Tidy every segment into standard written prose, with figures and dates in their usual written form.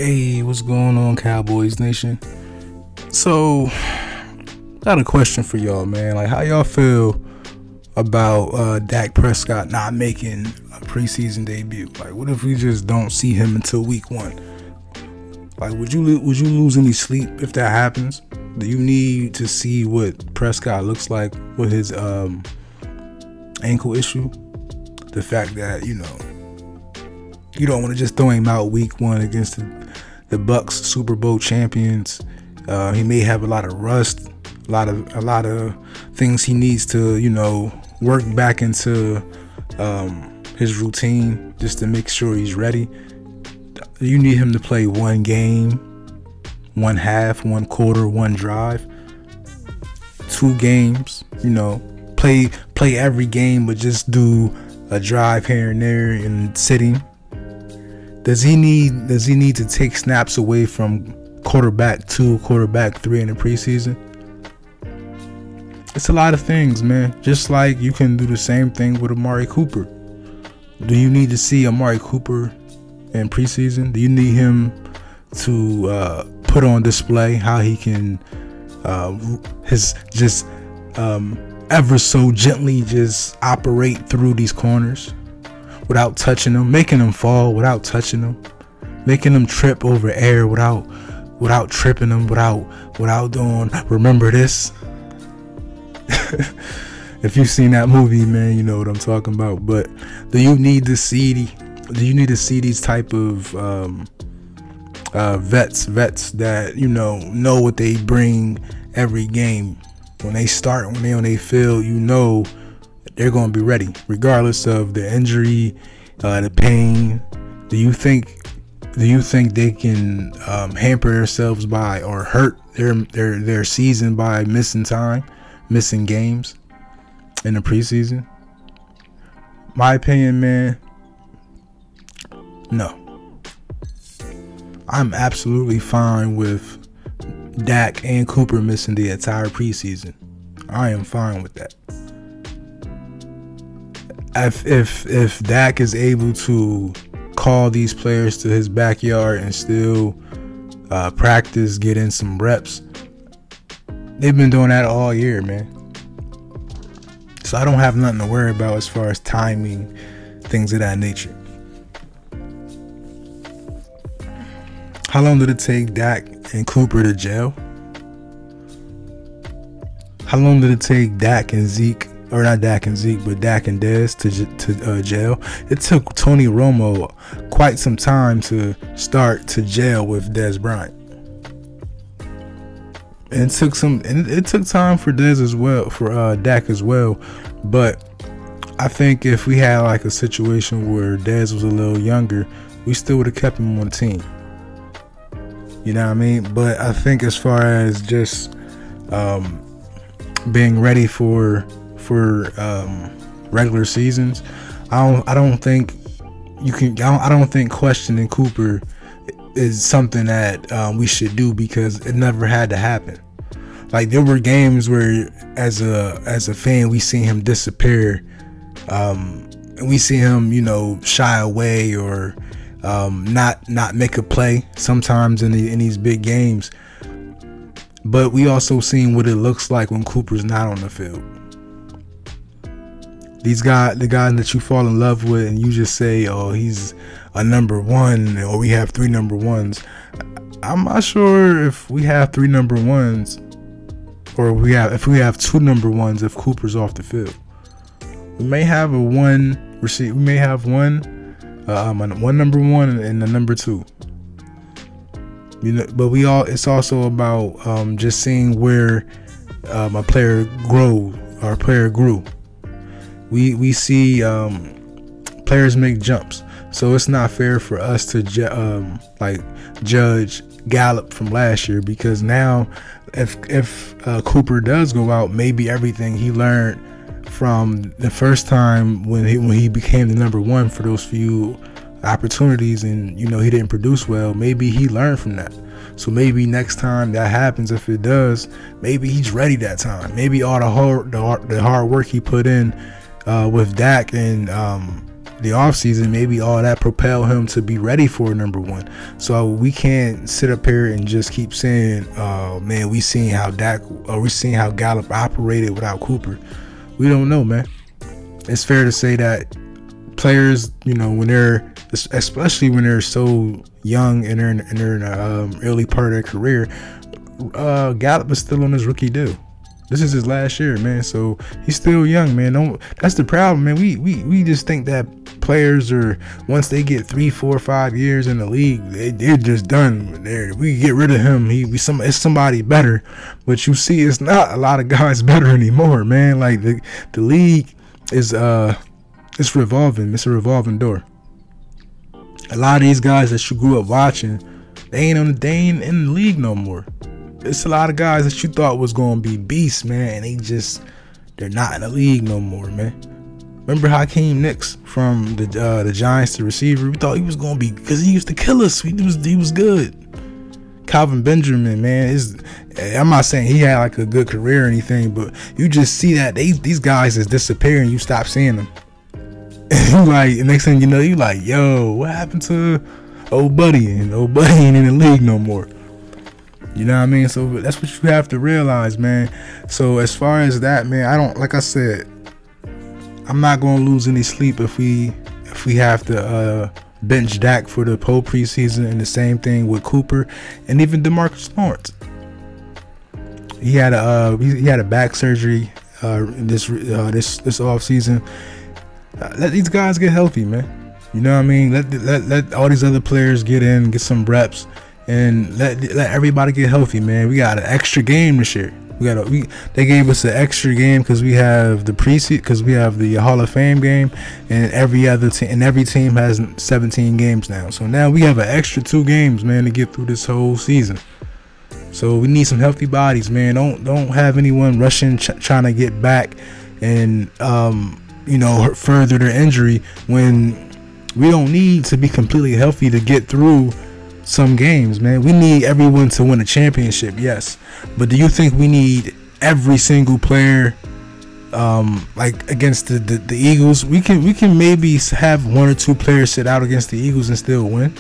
Hey, what's going on, Cowboys Nation? So, got a question for y'all, man. Like, how y'all feel about Dak Prescott not making a preseason debut? Like, what if we just don't see him until week 1? Like, would you lose any sleep if that happens? Do you need to see what Prescott looks like with his ankle issue? The fact that, you don't want to just throw him out week 1 against the Bucks, Super Bowl champions. He may have a lot of rust, a lot of things he needs to, work back into his routine just to make sure he's ready. You need him to play one game, one half, one quarter, one drive, 2 games. Play every game, but just do a drive here and there and sitting. Does he need to take snaps away from quarterback 2, quarterback 3 in the preseason? It's a lot of things, man. Just like you can do the same thing with Amari Cooper. Do you need to see Amari Cooper in preseason? Do you need him to put on display how he can ever so gently just operate through these corners without touching them, making them fall without touching them, making them trip over air without tripping them, without doing remember this? If you've seen that movie, man, you know what I'm talking about. But do you need to see these type of vets that know what they bring every game? When they on their field, they're going to be ready regardless of the injury, the pain. Do you think they can hamper themselves by or hurt their season by missing games in the preseason? My opinion, man, no. I'm absolutely fine with Dak and Cooper missing the entire preseason. I am fine with that. If Dak is able to call these players to his backyard and still practice, get in some reps, they've been doing that all year, man. So I don't have nothing to worry about as far as timing, things of that nature. How long did it take Dak and Cooper to jail? How long did it take Dak and Zeke, or not Dak and Zeke, but Dak and Dez to jail? It took Tony Romo quite some time to start to jail with Dez Bryant. And it took time for Dez as well, for Dak as well. But I think if we had like a situation where Dez was a little younger, we still would have kept him on the team. You know what I mean? But I think as far as just being ready for regular seasons, I don't think questioning Cooper is something that we should do, because it never had to happen. Like, there were games where as a fan we seen him disappear, and we see him shy away or not make a play sometimes in these big games. But we also seen what it looks like when Cooper's not on the field. The guy that you fall in love with and you just say, oh, he's a number 1, or we have 3 number 1s. I'm not sure if we have 3 number 1s, or if we have 2 number 1s if Cooper's off the field. We may have one number 1 and a number 2. But it's also about just seeing where a player grew. We see players make jumps, so it's not fair for us to judge Gallup from last year, because now if Cooper does go out, maybe everything he learned from the first time when he became the number 1 for those few opportunities and he didn't produce well, maybe he learned from that. So maybe next time that happens, if it does, maybe he's ready that time. Maybe all the hard work he put in with Dak and the offseason, maybe all that propel him to be ready for number one. So we can't sit up here and just keep saying, oh man, we seen how Gallup operated without Cooper. We don't know, man. It's fair to say that players, you know, especially when they're so young and they're in the early part of their career, Gallup is still on his rookie deal. This is his last year, man. So he's still young, man. That's the problem, man. We just think that players are, once they get 3, 4, 5 years in the league, they're just done. We get rid of him. It's somebody better. But you see, it's not a lot of guys better anymore, man. Like the league is it's revolving. It's a revolving door. A lot of these guys that you grew up watching, they ain't in the league no more. It's a lot of guys that you thought was going to be beasts, man, and they're not in the league no more, man. Remember Hakeem Nicks from the Giants, the receiver? We thought he was going to be, because he used to kill us. He was good. Calvin Benjamin, man, I'm not saying he had like a good career or anything, but you just see that these guys is disappearing. You stop seeing them. And like, next thing you know, you like, yo, what happened to old buddy? And old buddy ain't in the league no more. You know what I mean? So that's what you have to realize, man. So as far as that, man, like I said, I'm not going to lose any sleep if we have to bench Dak for the whole preseason, and the same thing with Cooper and even DeMarcus Lawrence. He had a back surgery this offseason. Let these guys get healthy, man. You know what I mean? Let all these other players get in, get some reps. And let everybody get healthy, man. We got an extra game this year. They gave us an extra game because we have the preseason, because we have the Hall of Fame game, and every team has 17 games now. So now we have an extra 2 games, man, to get through this whole season. So we need some healthy bodies, man. Don't have anyone rushing trying to get back and further their injury when we don't need to be completely healthy to get through some games, man. We need everyone to win a championship, yes, but do you think we need every single player like against the Eagles? We can maybe have 1 or 2 players sit out against the Eagles and still win.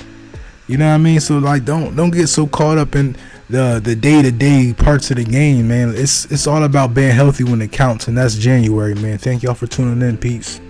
You know what I mean? So like, don't get so caught up in the day-to-day parts of the game, man. It's all about being healthy when it counts, and that's January, man. Thank y'all for tuning in. Peace.